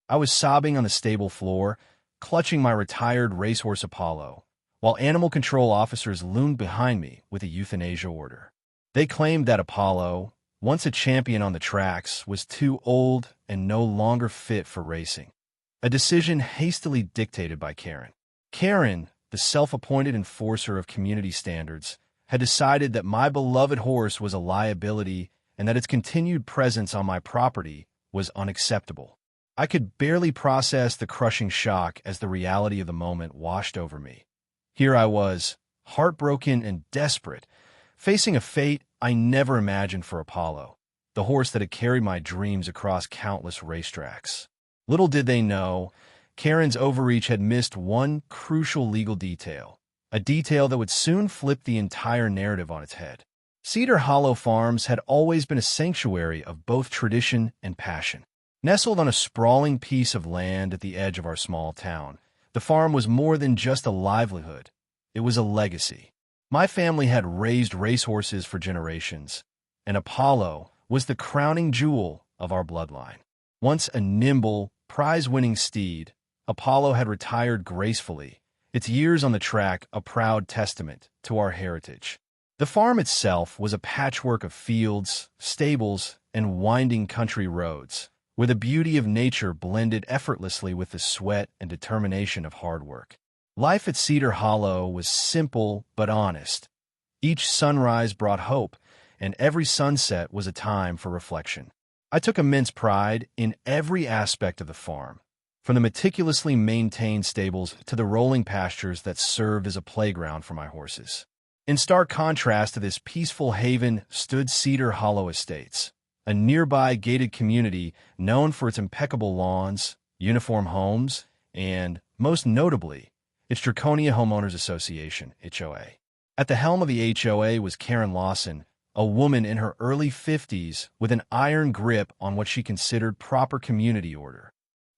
I was sobbing on the stable floor, clutching my retired racehorse Apollo, while animal control officers loomed behind me with a euthanasia order. They claimed that Apollo, once a champion on the tracks, was too old and no longer fit for racing. A decision hastily dictated by Karen. Karen, the self-appointed enforcer of community standards, had decided that my beloved horse was a liability and that its continued presence on my property was unacceptable. I could barely process the crushing shock as the reality of the moment washed over me. Here I was, heartbroken and desperate, facing a fate I never imagined for Apollo, the horse that had carried my dreams across countless racetracks. Little did they know, Karen's overreach had missed one crucial legal detail, a detail that would soon flip the entire narrative on its head. Cedar Hollow Farms had always been a sanctuary of both tradition and passion. Nestled on a sprawling piece of land at the edge of our small town, the farm was more than just a livelihood. It was a legacy. My family had raised racehorses for generations, and Apollo was the crowning jewel of our bloodline. Once a nimble, prize-winning steed, Apollo had retired gracefully, its years on the track a proud testament to our heritage. The farm itself was a patchwork of fields, stables, and winding country roads, where the beauty of nature blended effortlessly with the sweat and determination of hard work. Life at Cedar Hollow was simple but honest. Each sunrise brought hope, and every sunset was a time for reflection. I took immense pride in every aspect of the farm, from the meticulously maintained stables to the rolling pastures that served as a playground for my horses. In stark contrast to this peaceful haven stood Cedar Hollow Estates, a nearby gated community known for its impeccable lawns, uniform homes, and, most notably, its Draconia Homeowners Association, HOA. At the helm of the HOA was Karen Lawson, a woman in her early 50s with an iron grip on what she considered proper community order.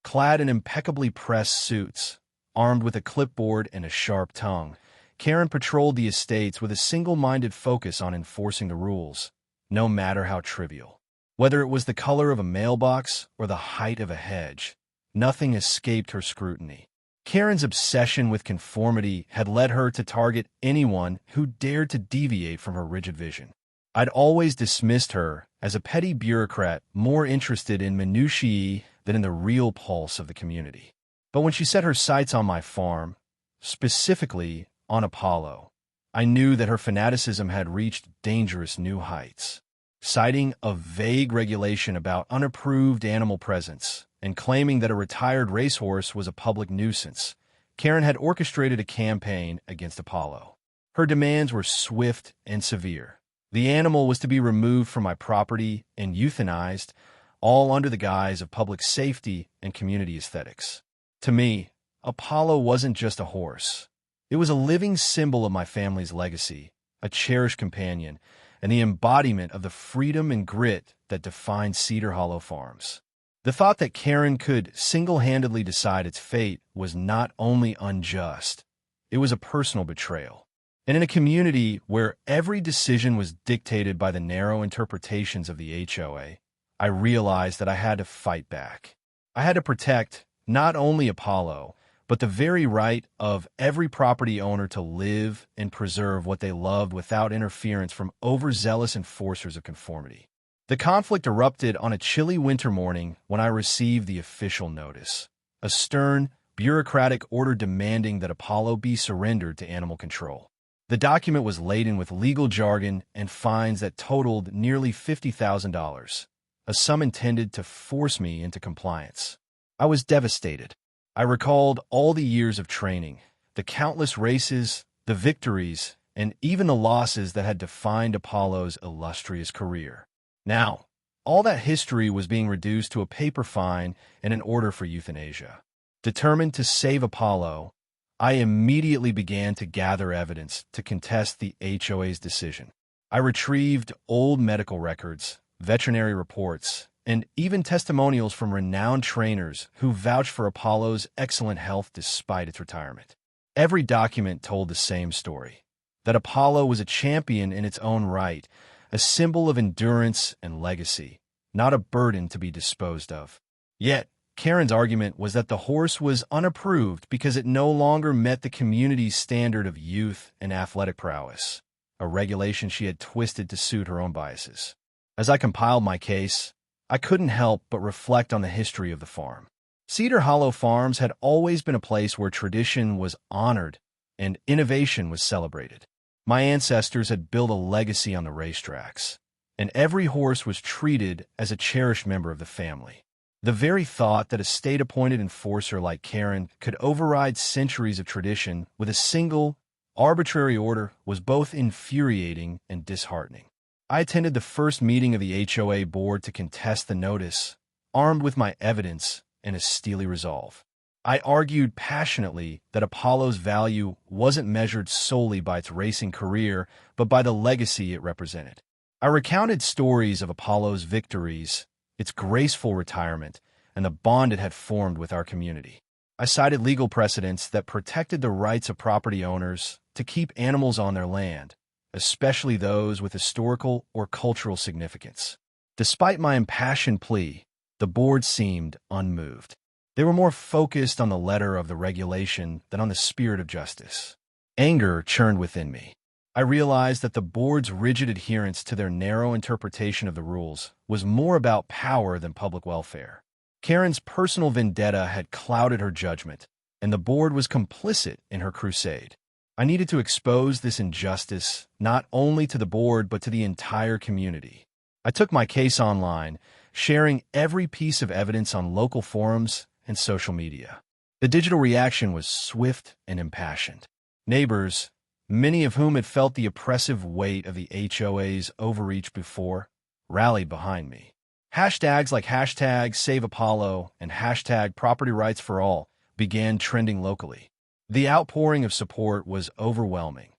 Clad in impeccably pressed suits, armed with a clipboard and a sharp tongue, Karen patrolled the estates with a single-minded focus on enforcing the rules, no matter how trivial. Whether it was the color of a mailbox or the height of a hedge, nothing escaped her scrutiny. Karen's obsession with conformity had led her to target anyone who dared to deviate from her rigid vision. I'd always dismissed her as a petty bureaucrat more interested in minutiae than in the real pulse of the community. But when she set her sights on my farm, specifically on Apollo, I knew that her fanaticism had reached dangerous new heights. Citing a vague regulation about unapproved animal presence and claiming that a retired racehorse was a public nuisance, Karen had orchestrated a campaign against Apollo. Her demands were swift and severe. The animal was to be removed from my property and euthanized, all under the guise of public safety and community aesthetics. To me, Apollo wasn't just a horse. It was a living symbol of my family's legacy, a cherished companion, and the embodiment of the freedom and grit that defined Cedar Hollow Farms. The thought that Karen could single-handedly decide its fate was not only unjust, it was a personal betrayal. And in a community where every decision was dictated by the narrow interpretations of the HOA, I realized that I had to fight back. I had to protect not only Apollo, but the very right of every property owner to live and preserve what they loved without interference from overzealous enforcers of conformity. The conflict erupted on a chilly winter morning when I received the official notice, a stern, bureaucratic order demanding that Apollo be surrendered to animal control. The document was laden with legal jargon and fines that totaled nearly $50,000, a sum intended to force me into compliance. I was devastated. I recalled all the years of training, the countless races, the victories, and even the losses that had defined Apollo's illustrious career. Now, all that history was being reduced to a paper fine and an order for euthanasia. Determined to save Apollo, I immediately began to gather evidence to contest the HOA's decision. I retrieved old medical records, veterinary reports, and even testimonials from renowned trainers who vouched for Apollo's excellent health despite its retirement. Every document told the same story, that Apollo was a champion in its own right, a symbol of endurance and legacy, not a burden to be disposed of. Yet, Karen's argument was that the horse was unapproved because it no longer met the community's standard of youth and athletic prowess, a regulation she had twisted to suit her own biases. As I compiled my case, I couldn't help but reflect on the history of the farm. Cedar Hollow Farms had always been a place where tradition was honored and innovation was celebrated. My ancestors had built a legacy on the racetracks, and every horse was treated as a cherished member of the family. The very thought that a state-appointed enforcer like Karen could override centuries of tradition with a single, arbitrary order was both infuriating and disheartening. I attended the first meeting of the HOA board to contest the notice, armed with my evidence and a steely resolve. I argued passionately that Apollo's value wasn't measured solely by its racing career, but by the legacy it represented. I recounted stories of Apollo's victories, its graceful retirement, and the bond it had formed with our community. I cited legal precedents that protected the rights of property owners to keep animals on their land, especially those with historical or cultural significance. Despite my impassioned plea, the board seemed unmoved. They were more focused on the letter of the regulation than on the spirit of justice. Anger churned within me. I realized that the board's rigid adherence to their narrow interpretation of the rules was more about power than public welfare. Karen's personal vendetta had clouded her judgment, and the board was complicit in her crusade. I needed to expose this injustice not only to the board but to the entire community. I took my case online, sharing every piece of evidence on local forums and social media. The digital reaction was swift and impassioned. Neighbors, many of whom had felt the oppressive weight of the HOA's overreach before, rallied behind me. Hashtags like hashtag Save Apollo and hashtag Property Rights for All began trending locally. The outpouring of support was overwhelming.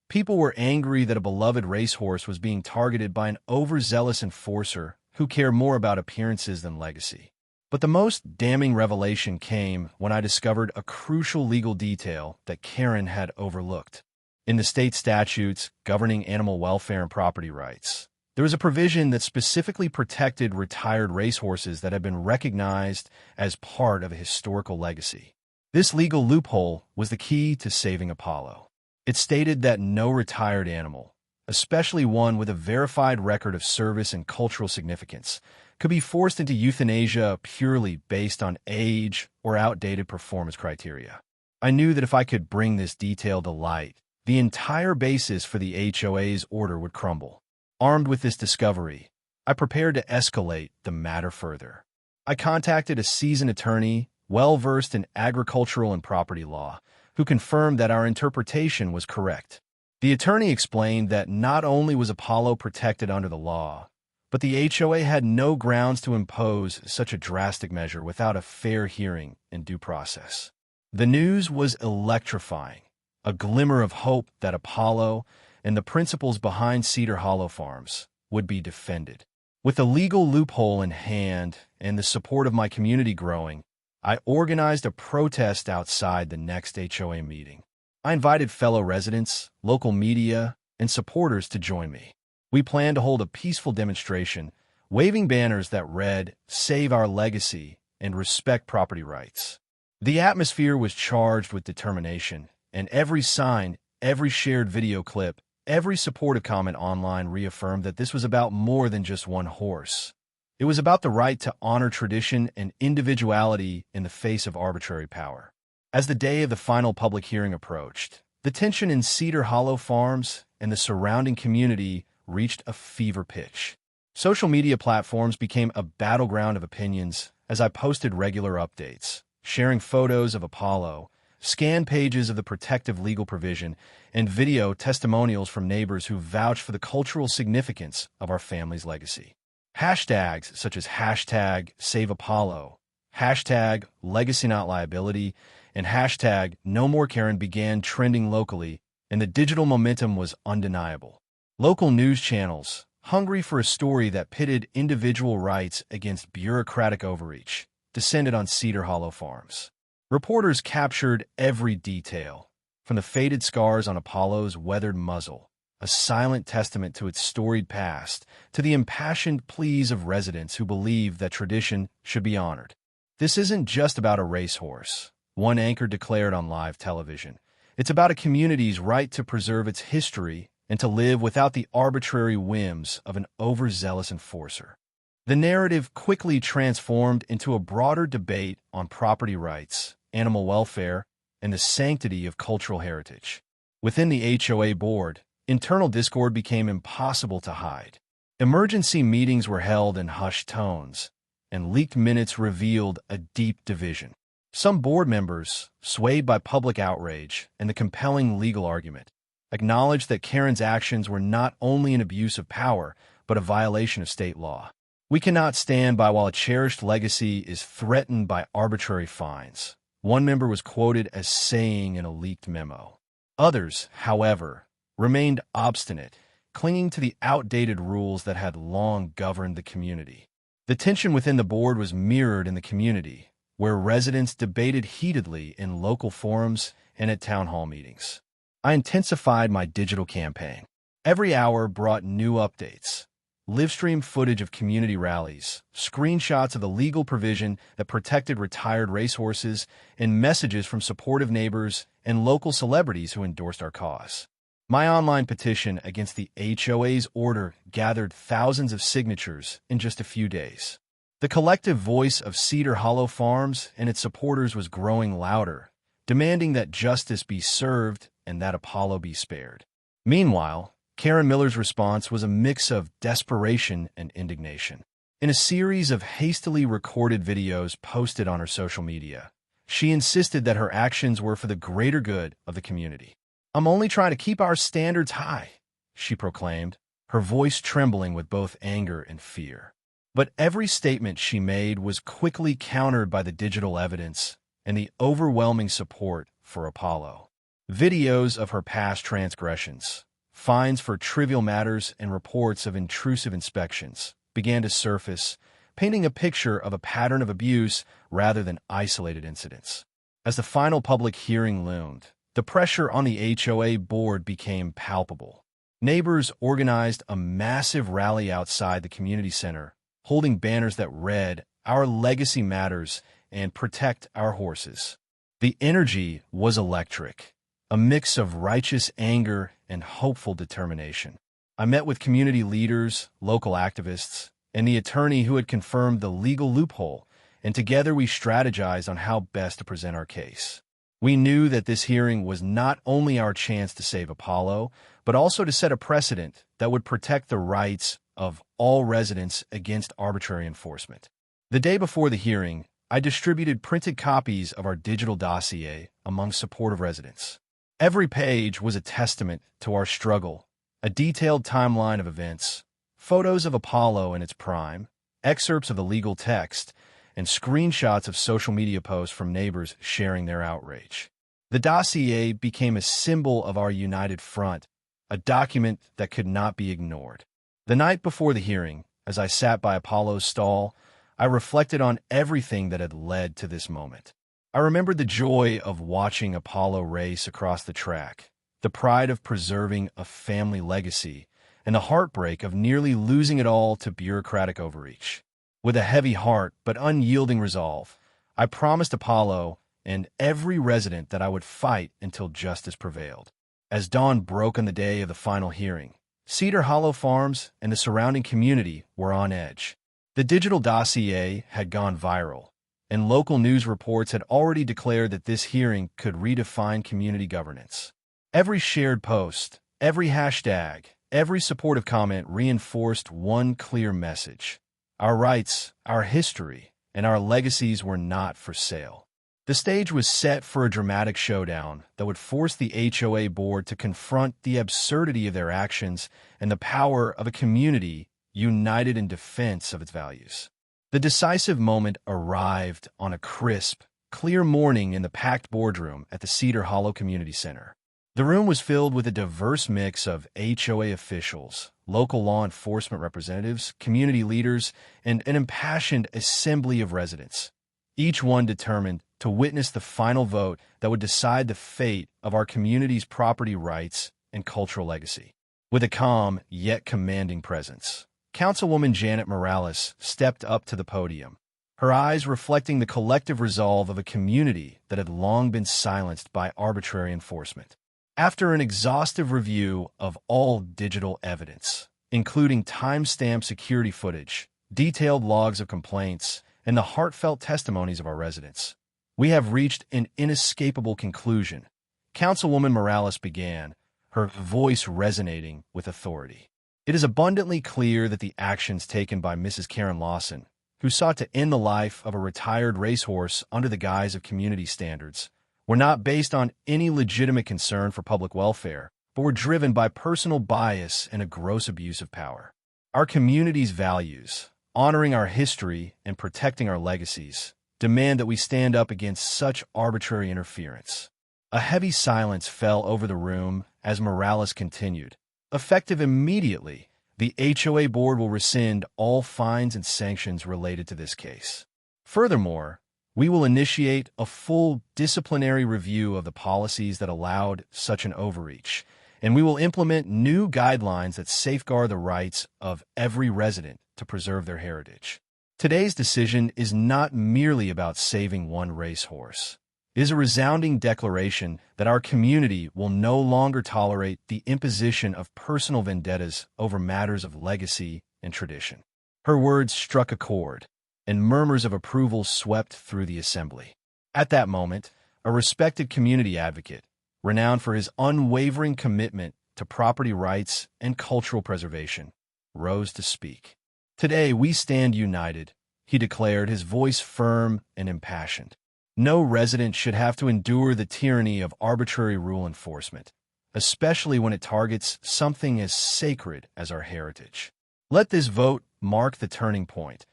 People were angry that a beloved racehorse was being targeted by an overzealous enforcer who cared more about appearances than legacy. But the most damning revelation came when I discovered a crucial legal detail that Karen had overlooked. In the state statutes governing animal welfare and property rights, there was a provision that specifically protected retired racehorses that had been recognized as part of a historical legacy. This legal loophole was the key to saving Apollo. It stated that no retired animal, especially one with a verified record of service and cultural significance, could be forced into euthanasia purely based on age or outdated performance criteria. I knew that if I could bring this detail to light, the entire basis for the HOA's order would crumble. Armed with this discovery, I prepared to escalate the matter further. I contacted a seasoned attorney, well-versed in agricultural and property law, who confirmed that our interpretation was correct. The attorney explained that not only was Apollo protected under the law, but the HOA had no grounds to impose such a drastic measure without a fair hearing and due process. The news was electrifying, a glimmer of hope that Apollo and the principles behind Cedar Hollow Farms would be defended. With the legal loophole in hand and the support of my community growing, I organized a protest outside the next HOA meeting. I invited fellow residents, local media, and supporters to join me. We planned to hold a peaceful demonstration, waving banners that read, "Save our legacy" and "Respect property rights." The atmosphere was charged with determination, and every sign, every shared video clip, every supportive comment online reaffirmed that this was about more than just one horse. It was about the right to honor tradition and individuality in the face of arbitrary power. As the day of the final public hearing approached, the tension in Cedar Hollow Farms and the surrounding community reached a fever pitch. Social media platforms became a battleground of opinions as I posted regular updates, sharing photos of Apollo, scanned pages of the protective legal provision, and video testimonials from neighbors who vouched for the cultural significance of our family's legacy. Hashtags such as hashtag Save Apollo, hashtag Legacy Not Liability, and hashtag No More Karen began trending locally, and the digital momentum was undeniable. Local news channels, hungry for a story that pitted individual rights against bureaucratic overreach, descended on Cedar Hollow Farms. Reporters captured every detail, from the faded scars on Apollo's weathered muzzle, a silent testament to its storied past, to the impassioned pleas of residents who believed that tradition should be honored. This isn't just about a racehorse, one anchor declared on live television. It's about a community's right to preserve its history and to live without the arbitrary whims of an overzealous enforcer. The narrative quickly transformed into a broader debate on property rights, animal welfare, and the sanctity of cultural heritage. Within the HOA board, internal discord became impossible to hide. Emergency meetings were held in hushed tones, and leaked minutes revealed a deep division. Some board members, swayed by public outrage and the compelling legal argument, acknowledged that Karen's actions were not only an abuse of power, but a violation of state law. We cannot stand by while a cherished legacy is threatened by arbitrary fines, one member was quoted as saying in a leaked memo. Others, however, remained obstinate, clinging to the outdated rules that had long governed the community. The tension within the board was mirrored in the community, where residents debated heatedly in local forums and at town hall meetings. I intensified my digital campaign. Every hour brought new updates, live-stream footage of community rallies, screenshots of the legal provision that protected retired racehorses, and messages from supportive neighbors and local celebrities who endorsed our cause. My online petition against the HOA's order gathered thousands of signatures in just a few days. The collective voice of Cedar Hollow Farms and its supporters was growing louder, demanding that justice be served and that Apollo be spared. Meanwhile, Karen Miller's response was a mix of desperation and indignation. In a series of hastily recorded videos posted on her social media, she insisted that her actions were for the greater good of the community. "I'm only trying to keep our standards high," she proclaimed, her voice trembling with both anger and fear. But every statement she made was quickly countered by the digital evidence and the overwhelming support for Apollo. Videos of her past transgressions, fines for trivial matters, and reports of intrusive inspections began to surface, painting a picture of a pattern of abuse rather than isolated incidents. As the final public hearing loomed, the pressure on the HOA board became palpable. Neighbors organized a massive rally outside the community center, holding banners that read, "Our legacy matters," and "Protect our horses." The energy was electric, a mix of righteous anger and hopeful determination. I met with community leaders, local activists, and the attorney who had confirmed the legal loophole, and together we strategized on how best to present our case. We knew that this hearing was not only our chance to save Apollo, but also to set a precedent that would protect the rights of all residents against arbitrary enforcement. The day before the hearing, I distributed printed copies of our digital dossier among supportive residents. Every page was a testament to our struggle, a detailed timeline of events, photos of Apollo in its prime, excerpts of the legal text, and screenshots of social media posts from neighbors sharing their outrage. The dossier became a symbol of our united front, a document that could not be ignored. The night before the hearing, as I sat by Apollo's stall, I reflected on everything that had led to this moment. I remembered the joy of watching Apollo race across the track, the pride of preserving a family legacy, and the heartbreak of nearly losing it all to bureaucratic overreach. With a heavy heart but unyielding resolve, I promised Apollo and every resident that I would fight until justice prevailed. As dawn broke on the day of the final hearing, Cedar Hollow Farms and the surrounding community were on edge. The digital dossier had gone viral, and local news reports had already declared that this hearing could redefine community governance. Every shared post, every hashtag, every supportive comment reinforced one clear message: our rights, our history, and our legacies were not for sale. The stage was set for a dramatic showdown that would force the HOA board to confront the absurdity of their actions and the power of a community united in defense of its values. The decisive moment arrived on a crisp, clear morning in the packed boardroom at the Cedar Hollow Community Center. The room was filled with a diverse mix of HOA officials, local law enforcement representatives, community leaders, and an impassioned assembly of residents, each one determined to witness the final vote that would decide the fate of our community's property rights and cultural legacy. With a calm yet commanding presence, Councilwoman Janet Morales stepped up to the podium, her eyes reflecting the collective resolve of a community that had long been silenced by arbitrary enforcement. After an exhaustive review of all digital evidence, including time-stamped security footage, detailed logs of complaints, and the heartfelt testimonies of our residents, we have reached an inescapable conclusion. Councilwoman Morales began, her voice resonating with authority. It is abundantly clear that the actions taken by Mrs. Karen Lawson, who sought to end the life of a retired racehorse under the guise of community standards, were not based on any legitimate concern for public welfare, but were driven by personal bias and a gross abuse of power. Our community's values, honoring our history and protecting our legacies, demand that we stand up against such arbitrary interference. A heavy silence fell over the room as Morales continued. Effective immediately, the HOA board will rescind all fines and sanctions related to this case. Furthermore, we will initiate a full disciplinary review of the policies that allowed such an overreach, and we will implement new guidelines that safeguard the rights of every resident to preserve their heritage. Today's decision is not merely about saving one racehorse. It is a resounding declaration that our community will no longer tolerate the imposition of personal vendettas over matters of legacy and tradition. Her words struck a chord, and murmurs of approval swept through the assembly. At that moment, a respected community advocate, renowned for his unwavering commitment to property rights and cultural preservation, rose to speak. Today we stand united, he declared, his voice firm and impassioned. No resident should have to endure the tyranny of arbitrary rule enforcement, especially when it targets something as sacred as our heritage. Let this vote mark the turning point,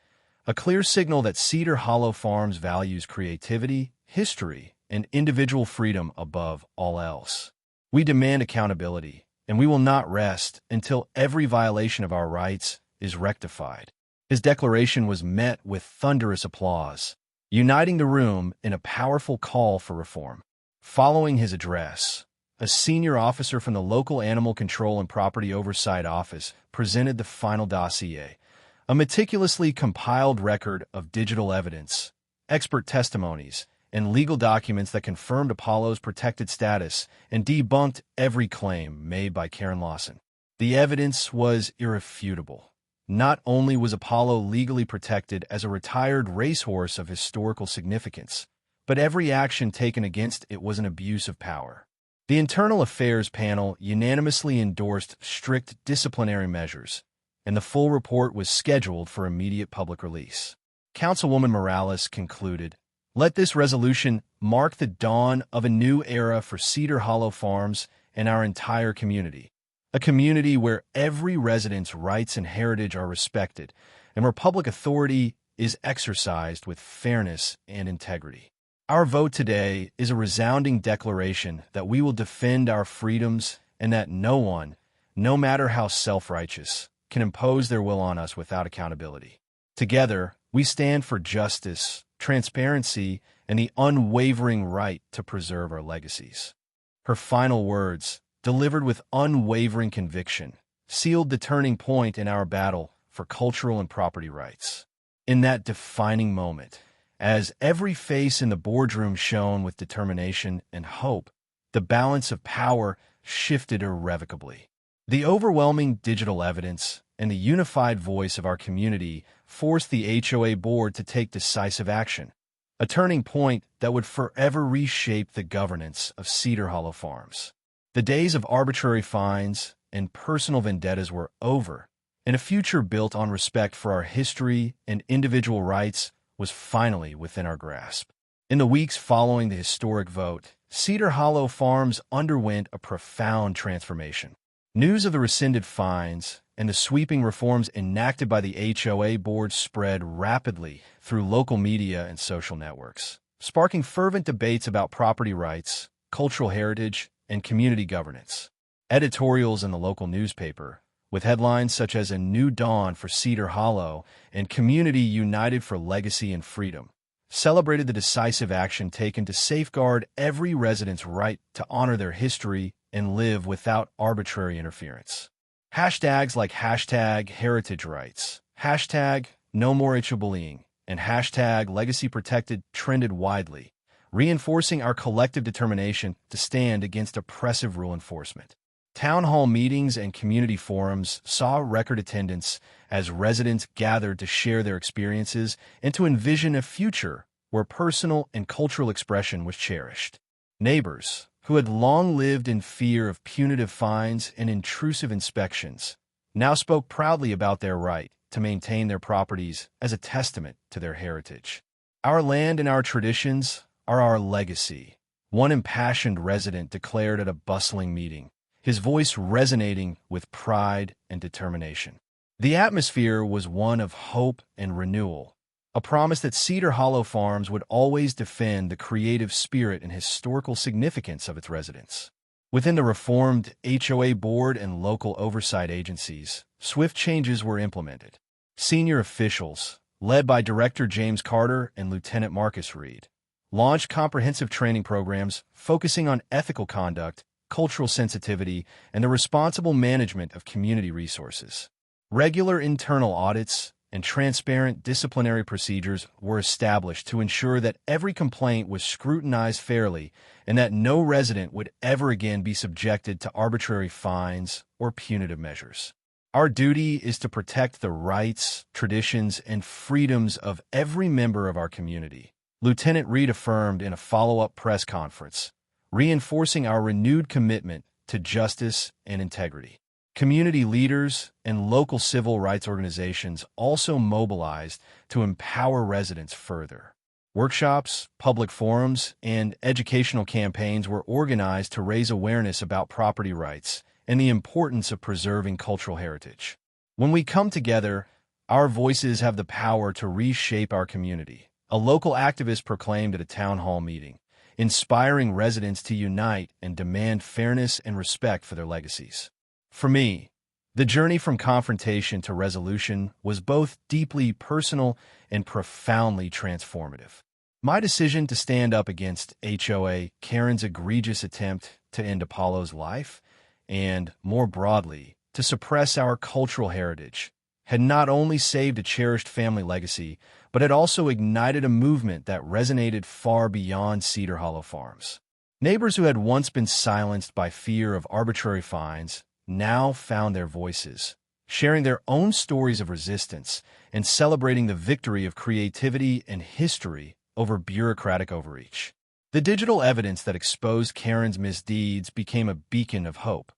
a clear signal that Cedar Hollow Farms values creativity, history, and individual freedom above all else. We demand accountability, and we will not rest until every violation of our rights is rectified. His declaration was met with thunderous applause, uniting the room in a powerful call for reform. Following his address, a senior officer from the local Animal Control and Property Oversight Office presented the final dossier, a meticulously compiled record of digital evidence, expert testimonies, and legal documents that confirmed Apollo's protected status and debunked every claim made by Karen Lawson. The evidence was irrefutable. Not only was Apollo legally protected as a retired racehorse of historical significance, but every action taken against it was an abuse of power. The Internal Affairs Panel unanimously endorsed strict disciplinary measures, and the full report was scheduled for immediate public release. Councilwoman Morales concluded, "Let this resolution mark the dawn of a new era for Cedar Hollow Farms and our entire community. A community where every resident's rights and heritage are respected, and where public authority is exercised with fairness and integrity." Our vote today is a resounding declaration that we will defend our freedoms and that no one, no matter how self-righteous, can impose their will on us without accountability. Together, we stand for justice, transparency, and the unwavering right to preserve our legacies. Her final words, delivered with unwavering conviction, sealed the turning point in our battle for cultural and property rights. In that defining moment, as every face in the boardroom shone with determination and hope, the balance of power shifted irrevocably. The overwhelming digital evidence and the unified voice of our community forced the HOA board to take decisive action, a turning point that would forever reshape the governance of Cedar Hollow Farms. The days of arbitrary fines and personal vendettas were over, and a future built on respect for our history and individual rights was finally within our grasp. In the weeks following the historic vote, Cedar Hollow Farms underwent a profound transformation. News of the rescinded fines and the sweeping reforms enacted by the HOA board spread rapidly through local media and social networks, sparking fervent debates about property rights, cultural heritage, and community governance. Editorials in the local newspaper, with headlines such as "A New Dawn for Cedar Hollow" and "Community United for Legacy and Freedom," celebrated the decisive action taken to safeguard every resident's right to honor their history and live without arbitrary interference. Hashtags like #HeritageRights, #NoMoreHBullying, and hashtag Legacy Protected trended widely, reinforcing our collective determination to stand against oppressive rule enforcement. Town hall meetings and community forums saw record attendance as residents gathered to share their experiences and to envision a future where personal and cultural expression was cherished. Neighbors, who had long lived in fear of punitive fines and intrusive inspections, now spoke proudly about their right to maintain their properties as a testament to their heritage. Our land and our traditions are our legacy, one impassioned resident declared at a bustling meeting, his voice resonating with pride and determination. The atmosphere was one of hope and renewal, a promise that Cedar Hollow Farms would always defend the creative spirit and historical significance of its residents. Within the reformed HOA board and local oversight agencies, swift changes were implemented. Senior officials, led by Director James Carter and Lieutenant Marcus Reed, launched comprehensive training programs focusing on ethical conduct, cultural sensitivity, and the responsible management of community resources. Regular internal audits and transparent disciplinary procedures were established to ensure that every complaint was scrutinized fairly and that no resident would ever again be subjected to arbitrary fines or punitive measures. Our duty is to protect the rights, traditions, and freedoms of every member of our community, Lieutenant Reed affirmed in a follow-up press conference, reinforcing our renewed commitment to justice and integrity. Community leaders and local civil rights organizations also mobilized to empower residents further. Workshops, public forums, and educational campaigns were organized to raise awareness about property rights and the importance of preserving cultural heritage. When we come together, our voices have the power to reshape our community, a local activist proclaimed at a town hall meeting, inspiring residents to unite and demand fairness and respect for their legacies. For me, the journey from confrontation to resolution was both deeply personal and profoundly transformative. My decision to stand up against HOA Karen's egregious attempt to end Apollo's life, and, more broadly, to suppress our cultural heritage, had not only saved a cherished family legacy, but had also ignited a movement that resonated far beyond Cedar Hollow Farms. Neighbors who had once been silenced by fear of arbitrary fines now found their voices, sharing their own stories of resistance and celebrating the victory of creativity and history over bureaucratic overreach. The digital evidence that exposed Karen's misdeeds became a beacon of hope,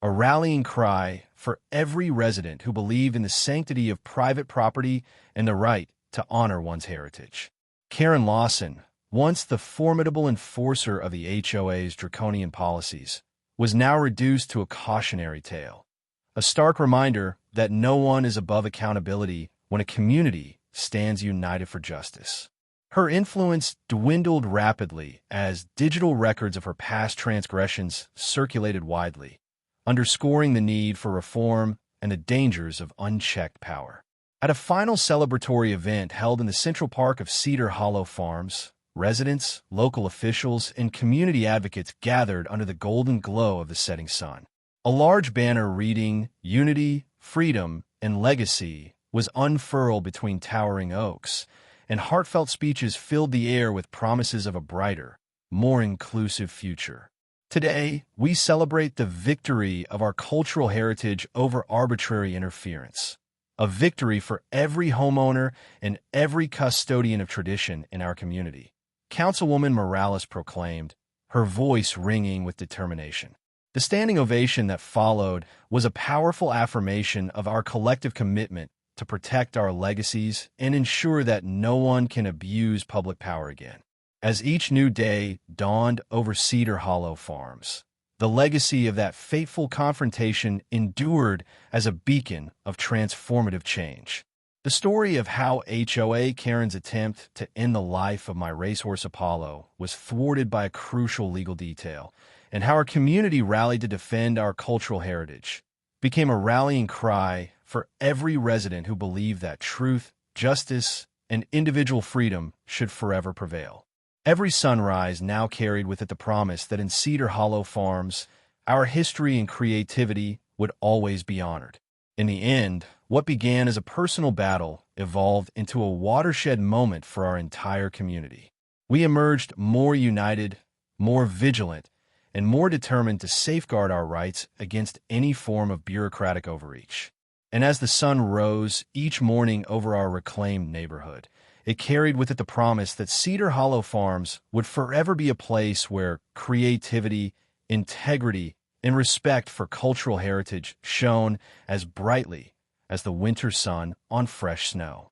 a rallying cry for every resident who believed in the sanctity of private property and the right to honor one's heritage. Karen Lawson, once the formidable enforcer of the HOA's draconian policies, was now reduced to a cautionary tale, a stark reminder that no one is above accountability when a community stands united for justice. Her influence dwindled rapidly as digital records of her past transgressions circulated widely, underscoring the need for reform and the dangers of unchecked power. At a final celebratory event held in the Central Park of Cedar Hollow Farms, residents, local officials, and community advocates gathered under the golden glow of the setting sun. A large banner reading "Unity, Freedom, and Legacy" was unfurled between towering oaks, and heartfelt speeches filled the air with promises of a brighter, more inclusive future. Today, we celebrate the victory of our cultural heritage over arbitrary interference, a victory for every homeowner and every custodian of tradition in our community. Councilwoman Morales proclaimed, her voice ringing with determination. The standing ovation that followed was a powerful affirmation of our collective commitment to protect our legacies and ensure that no one can abuse public power again. As each new day dawned over Cedar Hollow Farms, the legacy of that fateful confrontation endured as a beacon of transformative change. The story of how HOA Karen's attempt to end the life of my racehorse Apollo was thwarted by a crucial legal detail, and how our community rallied to defend our cultural heritage, became a rallying cry for every resident who believed that truth, justice, and individual freedom should forever prevail. Every sunrise now carried with it the promise that in Cedar Hollow Farms, our history and creativity would always be honored. In the end, what began as a personal battle evolved into a watershed moment for our entire community. We emerged more united, more vigilant, and more determined to safeguard our rights against any form of bureaucratic overreach. And as the sun rose each morning over our reclaimed neighborhood, it carried with it the promise that Cedar Hollow Farms would forever be a place where creativity, integrity, and respect for cultural heritage shone as brightly as the winter sun on fresh snow.